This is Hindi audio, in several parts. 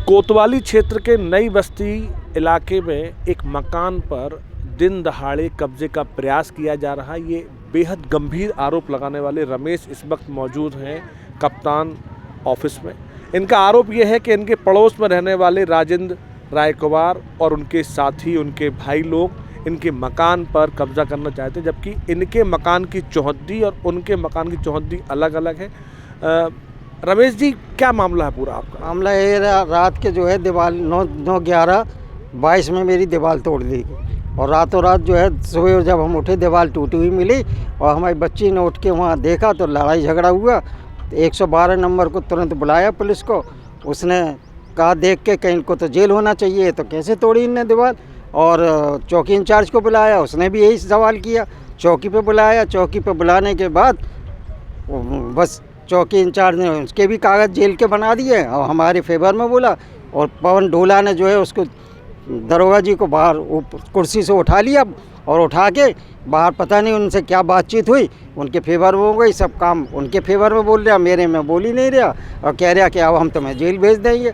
कोतवाली क्षेत्र के नई बस्ती इलाके में एक मकान पर दिन दहाड़े कब्जे का प्रयास किया जा रहा है। ये बेहद गंभीर आरोप लगाने वाले रमेश इस वक्त मौजूद हैं कप्तान ऑफिस में। इनका आरोप ये है कि इनके पड़ोस में रहने वाले राजेंद्र रायकुमार और उनके साथी, उनके भाई लोग इनके मकान पर कब्जा करना चाहते हैं, जबकि इनके मकान की चौहद्दी और उनके मकान की चौहद्दी अलग अलग है। रमेश जी, क्या मामला है पूरा आपका? मामला ये रात के जो है दीवार 9/11/22 में मेरी दीवार तोड़ दी और रातों रात जो है सुबह जब हम उठे दीवार टूटी हुई मिली और हमारी बच्ची ने उठ के वहाँ देखा तो लड़ाई झगड़ा हुआ। तो 112 नंबर को तुरंत बुलाया पुलिस को। उसने कहा देख के कहीं इनको तो जेल होना चाहिए, तो कैसे तोड़ी इनने दीवार। और चौकी इंचार्ज को बुलाया, उसने भी यही सवाल किया। चौकी पे बुलाया, चौकी पे बुलाने के बाद बस चौकी इंचार्ज ने उसके भी कागज़ जेल के बना दिए और हमारे फेवर में बोला। और पवन ढोला ने जो है उसको दरोगा जी को बाहर कुर्सी से उठा लिया और उठा के बाहर, पता नहीं उनसे क्या बातचीत हुई, उनके फेवर में हो गई। सब काम उनके फेवर में बोल रहा, मेरे में बोल ही नहीं रहा और कह रहा कि अब हम तुम्हें जेल भेज देंगे।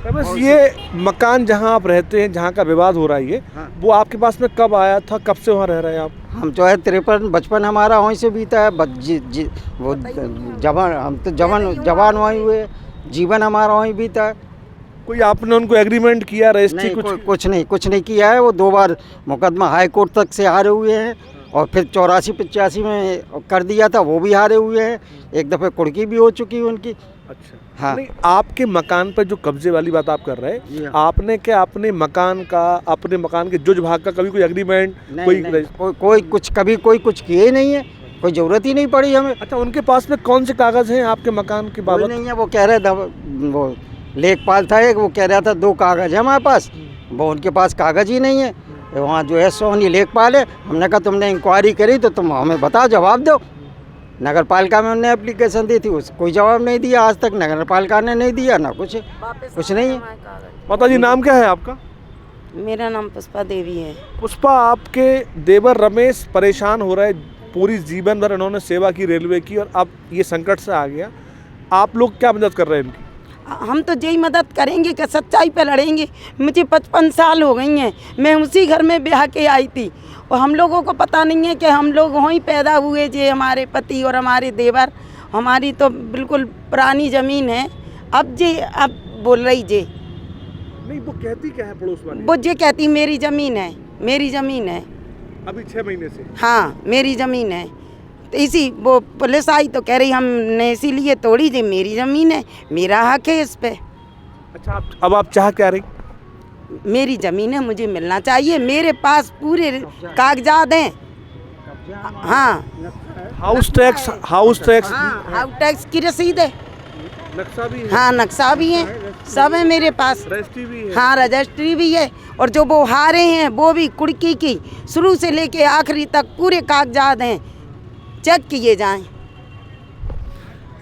बस ये मकान जहां आप रहते हैं, जहां का विवाद हो रहा है, ये वो आपके पास में कब आया था? कब से वहां रह रहे हैं आप? हम जो है 53 बचपन हमारा वहीं से बीता है। वो जवान, हम तो जवान वहीं हुए, जीवन हमारा वहीं बीता है। कोई आपने उनको एग्रीमेंट किया, रजिस्ट्री कुछ नहीं किया है। वो 2 बार मुकदमा हाई कोर्ट तक से हारे हुए हैं और फिर 84-85 में कर दिया था, वो भी हारे हुए हैं। एक दफ़े कुड़की भी हो चुकी है उनकी। अच्छा, हाँ। नहीं, आपके मकान पर जो कब्जे वाली बात आप कर रहे हैं, आपने क्या अपने मकान के जुज भाग का कभी कोई एग्रीमेंट? कोई कुछ किए ही नहीं है, कोई ज़रूरत ही नहीं पड़ी हमें। अच्छा, उनके पास में कौन से कागज़ हैं आपके मकान के बाबत? नहीं है, वो कह रहे वो लेखपाल था एक, वो कह रहा था 2 कागज़ है हमारे पास, वो उनके पास कागज़ ही नहीं है। वहाँ जो है सोनी लेखपाल है। हमने कहा तुमने इंक्वायरी करी तो तुम हमें बताओ, जवाब दो। नगर पालिका में उन्होंने एप्लीकेशन दी थी, उस कोई जवाब नहीं दिया आज तक। नगर पालिका ने नहीं दिया, ना कुछ नहीं है। माता जी, नाम क्या है आपका? मेरा नाम पुष्पा देवी है। पुष्पा, आपके देवर रमेश परेशान हो रहे, पूरी जीवन भर इन्होंने सेवा की रेलवे की और अब ये संकट से आ गया। आप लोग क्या मदद कर रहे हैं इनकी? हम तो यही मदद करेंगे कि सच्चाई पे लड़ेंगे। मुझे 55 साल हो गई हैं, मैं उसी घर में ब्याह के आई थी और हम लोगों को पता नहीं है कि हम लोग वहीं पैदा हुए। जे हमारे पति और हमारे देवर, हमारी तो बिल्कुल पुरानी ज़मीन है। अब बोल रही जे नहीं, वो कहती क्या है पड़ोस वाली? वो जे कहती मेरी ज़मीन है, मेरी ज़मीन है। अभी 6 महीने से? हाँ, मेरी ज़मीन है। तो इसी वो पुलिस आई तो कह रही हमने इसीलिए तोड़ी, जी मेरी ज़मीन है, मेरा हक है इस पे। अच्छा, अब आप चाह क्या रही? मेरी ज़मीन है, मुझे मिलना चाहिए। मेरे पास पूरे कागजात हैं। हाँ, हाउस टैक्स की रसीद है, नक्शा भी है? हाँ, नक्शा भी है, सब है मेरे पास। रजिस्ट्री भी है? हाँ, रजिस्ट्री भी है। और जो वो हारे हैं वो भी कुड़की की, शुरू से लेके आखिरी तक पूरे कागजात हैं, चेक किए जाएं।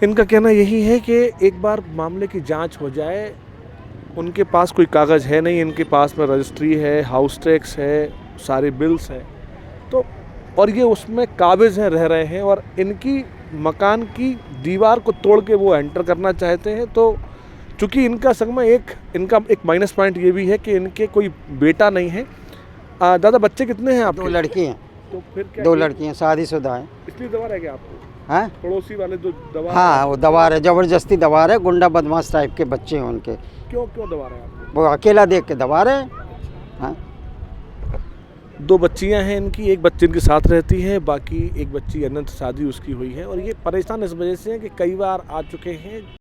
इनका कहना यही है कि एक बार मामले की जांच हो जाए। उनके पास कोई कागज़ है नहीं, इनके पास में रजिस्ट्री है, हाउस टैक्स है, सारे बिल्स हैं, तो और ये उसमें काबिज हैं, रह रहे हैं और इनकी मकान की दीवार को तोड़ के वो एंटर करना चाहते हैं। तो चूँकि इनका संग में इनका एक माइनस पॉइंट ये भी है कि इनके कोई बेटा नहीं है। दादा, बच्चे कितने हैं आपके? 2 लड़की हैं। तो फिर क्या 2 लड़कियाँ शादीशुदा हैं। इसलिए दबा रहे क्या आपको? हैं? पड़ोसी वाले जो दबा? हाँ, वो दबा रहे, ज़बरदस्ती दबा रहे। गुंडा बदमाश टाइप के बच्चे हैं उनके। क्यों दबा रहे हैं आपको? वो अकेला देख के दबा रहे हैं। हाँ, 2 बच्चियां हैं इनकी, एक बच्ची इनके साथ रहती है, बाकी एक बच्ची अनंत शादी उसकी हुई है और ये परेशान इस वजह से है कि कई बार आ चुके हैं।